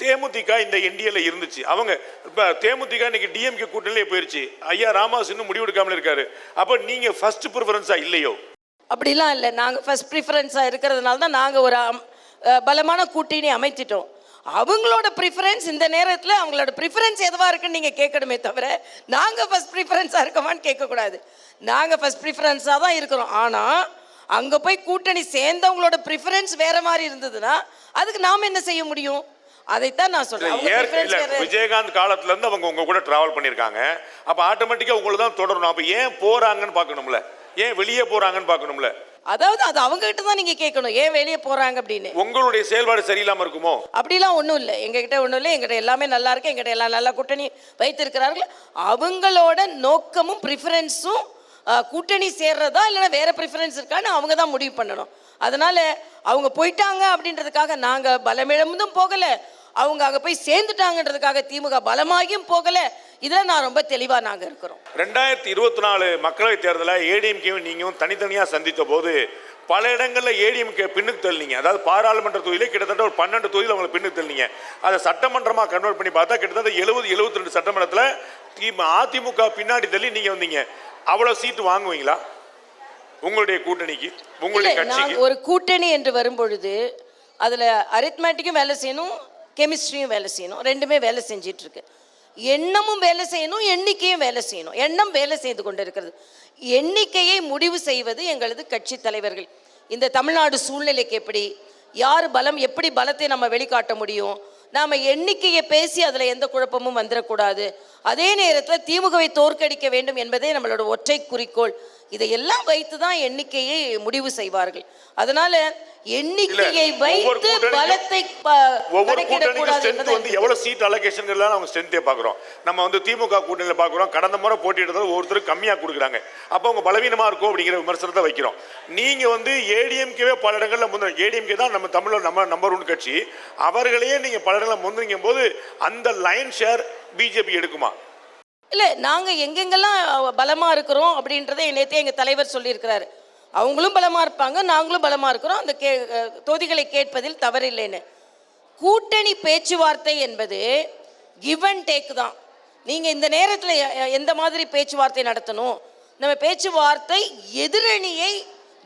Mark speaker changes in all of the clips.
Speaker 1: தேமுதிக இந்த என்டிஏல இருந்துச்சு. அவங்க இப்போ தேமுதிக இன்னைக்கு டிஎம்கே கூட்டணியிலே போயிருச்சு. ஐயா ராமதாஸ் இன்னும் முடிவெடுக்காமல் இருக்காரு. அப்போ நீங்க ஃபர்ஸ்ட் ப்ரிஃபரன்ஸா இல்லையோ?
Speaker 2: அப்படிலாம் இல்லை. நாங்கள் ஃபர்ஸ்ட் ப்ரிஃபரன்ஸாக இருக்கிறதுனால தான் நாங்கள் ஒரு பலமான கூட்டணி அமைத்திட்டோம். அவங்களோட ப்ரிஃபரன்ஸ் இந்த நேரத்தில் அவங்களோட ப்ரிஃபரன்ஸ் எதுவாக இருக்குன்னு நீங்கள் கேட்கணுமே தவிர நாங்கள் ஃபர்ஸ்ட் ப்ரிஃபரன்ஸாக இருக்கோமான்னு கேட்கக்கூடாது. நாங்கள் ஃபர்ஸ்ட் ப்ரிஃபரன்ஸாக தான் இருக்கிறோம். ஆனால் அங்கே போய் கூட்டணி சேர்ந்தவங்களோட ப்ரிஃபரன்ஸ் வேற மாதிரி இருந்ததுன்னா அதுக்கு நாம் என்ன செய்ய முடியும்? அதைத்தான் நான் சொல்றேன்.
Speaker 1: விஜயகாந்த் காலத்துல இருந்து அவங்க உங்க கூட டிராவல் பண்ணிருக்காங்க. அப்ப ஆட்டோமேட்டிக்கா உங்களை தான் தொடரணும். அப்ப ஏன் போறாங்கன்னு பார்க்கணும்ல, ஏன் வெளியே போறாங்கன்னு பார்க்கணும்ல.
Speaker 2: அதாவது அது அவங்க கிட்ட தான் நீங்க கேட்கணும், ஏன் வெளியே போறாங்க அப்படின்னு.
Speaker 1: உங்களுடைய செயல்பாடு சரியில்லாம இருக்குமோ?
Speaker 2: அப்படிலாம் ஒன்றும் இல்லை. எங்ககிட்ட ஒன்றும் இல்லை. எங்கிட்ட எல்லாமே நல்லா இருக்கு. எங்கிட்ட எல்லாம் நல்லா கூட்டணி வைத்திருக்கிறார்கள். அவங்களோட நோக்கமும் ப்ரிஃபரன்ஸும் கூட்டணி சேர்றதா இல்லைன்னா வேற ப்ரிஃபரன்ஸ் இருக்கான்னு அவங்க தான் முடிவு பண்ணணும். அதனால அவங்க போயிட்டாங்க அப்படின்றதுக்காக நாங்கள் பலமிழந்தும் போகலை, அவங்க அங்கே போய் சேர்ந்துட்டாங்கன்றதுக்காக திமுக பலமாகியும் போகலை. இதில் நான் ரொம்ப தெளிவாக நாங்கள் இருக்கிறோம்.
Speaker 1: 2024 மக்களவை தேர்தலில் ஏடிஎம்கேவும் நீங்களும் தனித்தனியாக சந்தித்த போது பல இடங்களில் ஏடிஎம்கே பின்னுக்கு தள்ளினீங்க. அதாவது பாராளுமன்ற தொகுதியிலே கிட்டத்தட்ட ஒரு 12 தொகுதியில் அவங்களை பின்னுக்கு தள்ளினீங்க. அதை சட்டமன்றமாக கன்வெர்ட் பண்ணி பார்த்தா கிட்டத்தட்ட 70-72 சட்டமன்றத்தில் அதிமுக பின்னாடி தள்ளி நீங்கள் வந்தீங்க. அவ்வளோ சீட்டு வாங்குவீங்களா உங்களுடைய கூட்டணிக்கு, உங்களுடைய கட்சிக்கு?
Speaker 2: ஒரு கூட்டணி என்று வரும்பொழுது அதில் அரித்மேட்டிக்கும் வேலை செய்யணும், கெமிஸ்ட்ரியும் வேலை செய்யணும். ரெண்டுமே வேலை செஞ்சிட்டு இருக்கு. எண்ணமும் வேலை செய்யணும், எண்ணிக்கையும் வேலை செய்யணும். எண்ணம் வேலை செய்து கொண்டு இருக்கிறது. எண்ணிக்கையை முடிவு செய்வது எங்களது கட்சி தலைவர்கள். இந்த தமிழ்நாடு சூழ்நிலைக்கு எப்படி, யார் பலம், எப்படி பலத்தை நம்ம வெளிக்காட்ட முடியும், நாம் எண்ணிக்கையை பேசி அதில் எந்த குழப்பமும் வந்துடக்கூடாது. அதே நேரத்தில் திமுகவை தோற்கடிக்க வேண்டும் என்பதே நம்மளோட ஒற்றை குறிக்கோள். இதையெல்லாம் வைத்து தான் எண்ணிக்கையை முடிவு செய்வார்கள். அதனால எண்ணிக்கையை வைத்து பலத்தை
Speaker 1: எவ்வளவு சீட் அலோகேஷன் அவங்க ஸ்ட்ரென்த்தே பார்க்குறோம். நம்ம திமுக கூட்டணியில் பார்க்குறோம், கடந்த முறை போட்டியிட்டது ஒருத்தர் கம்மியாக கொடுக்குறாங்க. அப்போ அவங்க பலவீனமாக இருக்கும் அப்படிங்கிற விமர்சனத்தை வைக்கிறோம். நீங்கள் ஏடிஎம்கேவே பல இடங்களில் முந்தின, ஏடிஎம்கே தான் நம்ம தமிழில் நம்ம நம்பர் 1 கட்சி, அவர்களையே நீங்கள் பல இடங்களில் முந்திரிக்கும் போது அந்த லைன் ஷேர் பிஜேபி எடுக்குமா?
Speaker 2: இல்லை, நாங்கள் எங்கெங்கெல்லாம் பலமாக இருக்கிறோம் அப்படின்றத நேற்றே எங்கள் தலைவர் சொல்லியிருக்கிறாரு. அவங்களும் பலமாக இருப்பாங்க, நாங்களும் பலமாக இருக்கிறோம். அந்த தொகுதிகளை கேட்பதில் தவறில்லைன்னு. கூட்டணி பேச்சுவார்த்தை என்பது கிவ் அண்ட் டேக் தான். நீங்கள் இந்த நேரத்தில் எந்த மாதிரி பேச்சுவார்த்தை நடத்தணும், நம்ம பேச்சுவார்த்தை எதிரணியை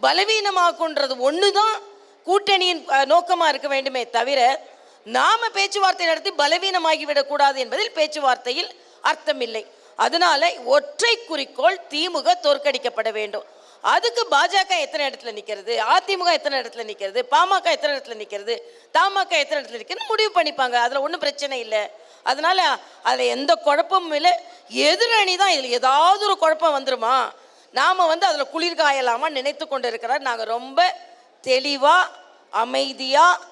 Speaker 2: பலவீனமாக்குன்றது ஒன்று தான் கூட்டணியின் நோக்கமாக இருக்க வேண்டுமே தவிர நாம் பேச்சுவார்த்தை நடத்தி பலவீனமாகிவிடக்கூடாது என்பதில் பேச்சுவார்த்தையில் அர்த்தம் இல்லை. அதனால ஒற்றை குறிக்கோள், திமுக தோற்கடிக்கப்பட வேண்டும். அதுக்கு பாஜக எத்தனை இடத்துல நிற்கிறது, அதிமுக எத்தனை இடத்துல நிற்கிறது, பாமக எத்தனை இடத்துல நிற்கிறது, தமாக எத்தனை இடத்துல நிற்கிறது முடிவு பண்ணிப்பாங்க. அதில் ஒன்றும் பிரச்சனை இல்லை. அதனால அதில் எந்த குழப்பமும் இல்லை. எதிரணி தான் இதில் ஏதாவது ஒரு குழப்பம் வந்துருமா, நாம் அதில் குளிர்காயலாமா நினைத்து கொண்டு இருக்கிறார். நாங்கள் ரொம்ப தெளிவாக அமைதியாக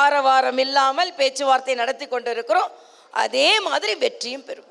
Speaker 2: ஆரவாரம் இல்லாமல் பேச்சுவார்த்தை நடத்தி கொண்டு இருக்கிறோம். அதே மாதிரி வெற்றியும் பெறும்.